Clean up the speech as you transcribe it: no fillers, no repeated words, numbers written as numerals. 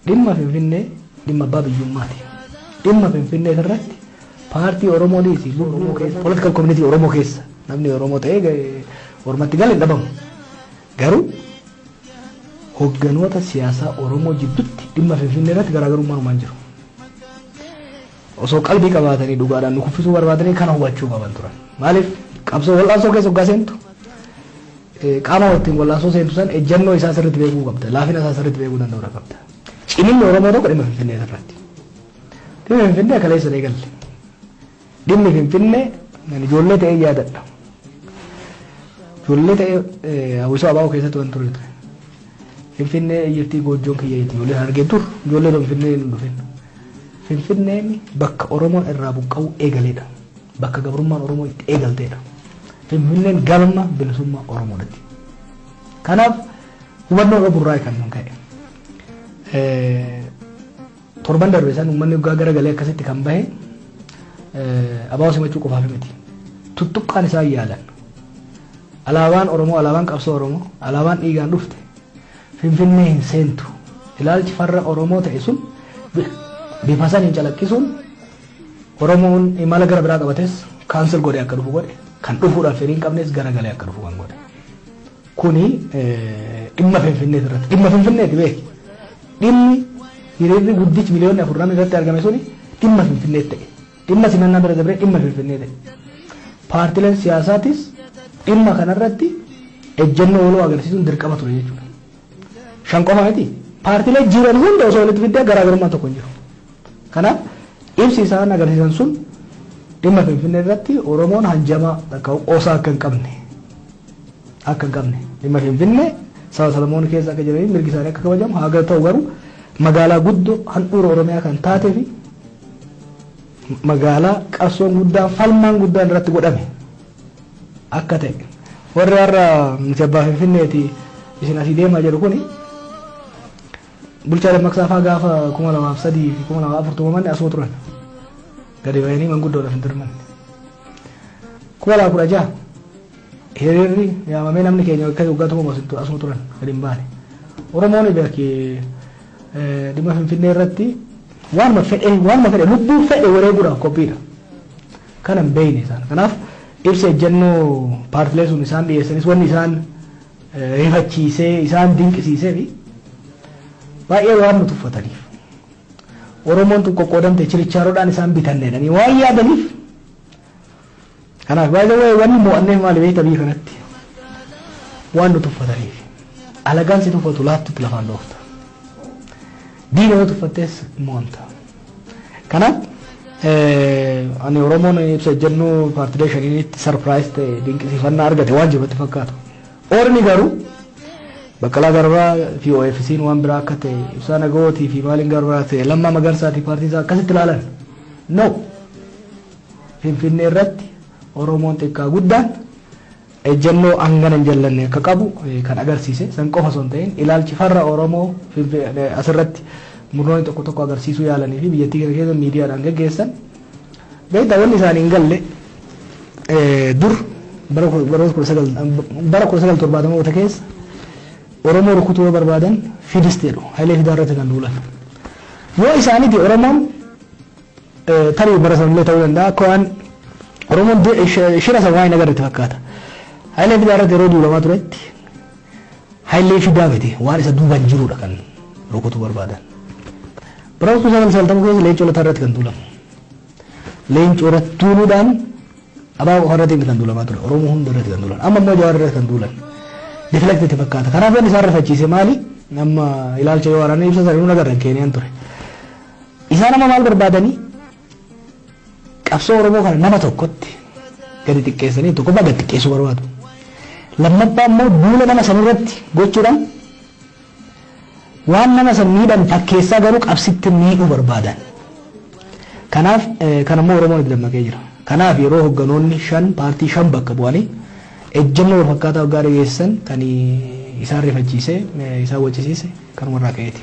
dhimma Finfinnee dhimma abbaa biyyummaati. Dhimma Finfinnee irratti paartii Oromooniiti political community Oromoo keessa namni Oromoo ta'ee ormatti galee dhabamu. Garuu hogganoota siyaasaa Oromoo jidduutti dhimma Finfinnee irratti garaagarummaan uumaan jiru. Osoo qalbii qabaatanii dhugaadhaan nu kuffisuu barbaadanii kana hubachuu qaban turan. Maaliif qabsoo wal'aansoo keessa hoggaa seentu qaama waliin wal'aansoo seentu san ejjennoo isaa sirriitti beekuu qabda. Laafina isaa sirriitti beekuu danda'uu qabda. Ciminni Oromoo tokko dhimma Finfinnee irratti. Dhimma Finfinnee kaleessa eegalle. Dhimmi Finfinnee ijoollee ta'ee yaadadha. Ijoollee ta'ee hawwisoo abaa'oo keessatti waan ture. Finfinnee iyyattii goojjoon kiyyaatti ijoollee argee tur ijoollee Finfinnee hin dhufin. Finfinneen bakka Oromoon irraa buqqa'u eegaleedha. Bakka gabrummaan Oromoo itti eegalteedha. Finfinneen galma bilisummaa Oromoodhaati. Kanaaf hubannoo burraa kan nun ka'e. Torban darbe san uummanni gara galee akkasitti kan bahe abaa'oo simachuu qofaaf miti. Tuttuqqaan isaa yaalan. Alaabaan Oromoo, alaabaan qabsoo Oromoo, alaabaan dhiigaan dhufte Finfinnee hin seentu. Ilaalchi farra Oromoo ta'e sun bifa saniin calaqqisuun Oromoon imala gara biraa qabates kaansel godhe akka dhufu godhe kan dhufuudhaaf fedhii hin qabnes gara galee akka dhufu kan godhe. Kuni dhimma Finfinnee irratti dhimma Finfinneeti beeki. Dhimmi hiriirri guddichi miliyoonni 4 irratti argame suni dhimma Finfinnee ta'e. Dhimma simannaa bira dabree dhimma Finfinnee ta'e. Paartileen siyaasaatis dhimma kanarratti ejjennoo waloo agarsiisuun dirqama ture jechuudha. Shan qofa miti. Paartilee jiran hunda osoo walitti fiddee garaagarummaa tokko hin jiru. Kanaaf ibsi isaan agarsiisan sun dhimma Finfinnee irratti Oromoon hanjamaa qoosaa akka hin qabne dhimma Finfinnee saba Salamoon keessa akka jiranii mirgi isaanii akka kabajamu haa ta'u garuu magaalaa guddoo handhuura Oromiyaa kan taatee fi magaalaa qabsoon guddaan falmaan guddaan irratti godhame akka ta'e warri har'a miti abbaa Finfinneeti isin asii deemaa jiru kuni bulchaa dammaqsaa fa'aa gaafa 2003 fi 2004 manni asuma turan gadi bahanii manguddoodhaaf hin dirman 2016 hiriirri yaamamee namni keenya akka waggaa tokko asuma turan gadi hin baane Oromoon beekee dhimma Finfinnee irratti waanuma fedhe lubbuu fedhe wareeguudhaaf qophiidha kana hin beekne isaan kanaaf ibsa ejjennoo paartilee sun isaan dhiyeessanis wanni isaan rifachiisee isaan dinqisiisee fi baay'ee waan nu tuffataniif Oromoon tun qoqqoodamte chirichaaroodhaan isaan bitanneedhanii waan yaadaniif kanaaf baay'ee wanni mo'annee maali beekta biyya kanatti waan nu tuffataniif alagaan si tuffatu laaftutti lafaan dhoofta diina yoo tuffattees mo'anta kanaaf ani Oromoon ibsa ejjennoo paartilee shaniinitti sarpiraayis ta'e dinqisiifannaa argate waan jirutti fakkaatu ormi garuu Baqqalaa Garbaa fi OFC'n waan biraa akka ta'e ibsaa nagootii fi maaliin garbaa ta'e Lammaa Magarsaati paartii isaa akkasitti ilaalan no Finfinnee irratti Oromoon xiqqaa guddaan ejjennoo hangana hin jallanne akka qabu kan agarsiise san qofa osoo hin ta'in ilaalchi farra Oromoo asirratti murnoonni tokko tokko agarsiisuu yaalanii fi biyyattii kana keessa miidiyaadhaan gaggeessan beektaa wanni isaanii hin galle dur bara 1970 keessa Oromoo rukutuu barbaadan fidisteedhu Hayilee Fidaa irratti kan duulan yoo isaaniiti Oromoon tarii bara sanillee ta'uu danda'a akka waan Oromoon shira san waan hin agarreetti fakkaata Hayilee Fidaa irratti yeroo duulamaa turetti Hayilee Fidaa miti waan isa duubaan jirudha kan rukutuu barbaadan bara 1990 keessa Leencoo Lataa irratti kan duulamu Leencoo irratti duuluudhaan abaaboo irratti kan duulamaa ture Oromoo hunda irratti kan duulan amma immoo Jawaar irratti kan duulan deflected fakkaata kanaaf inni isaan rifachiise maali nama ilaalcha yoo waraanee ibsa sana nuun agarran Keeniyaan ture isaan nama maal barbaadanii qabsoo Oromoo kana nama tokkotti gadi xiqqeessanii tokko baga xiqqeessuu barbaadu lammaffaa immoo duula nama sanirratti gochuudhaan waan nama san miidhan fakkeessaa garuu qabsitti miidhuu barbaadan kanaaf kan immoo Oromoon itti dammaqee jira kanaaf yeroo hogganoonni paartii 5 bakka bu'anii ejjennoo fakkaataa waggaa dhageessan kan isaan rifachiise isaan wachisiise kan warraa ka'eeti.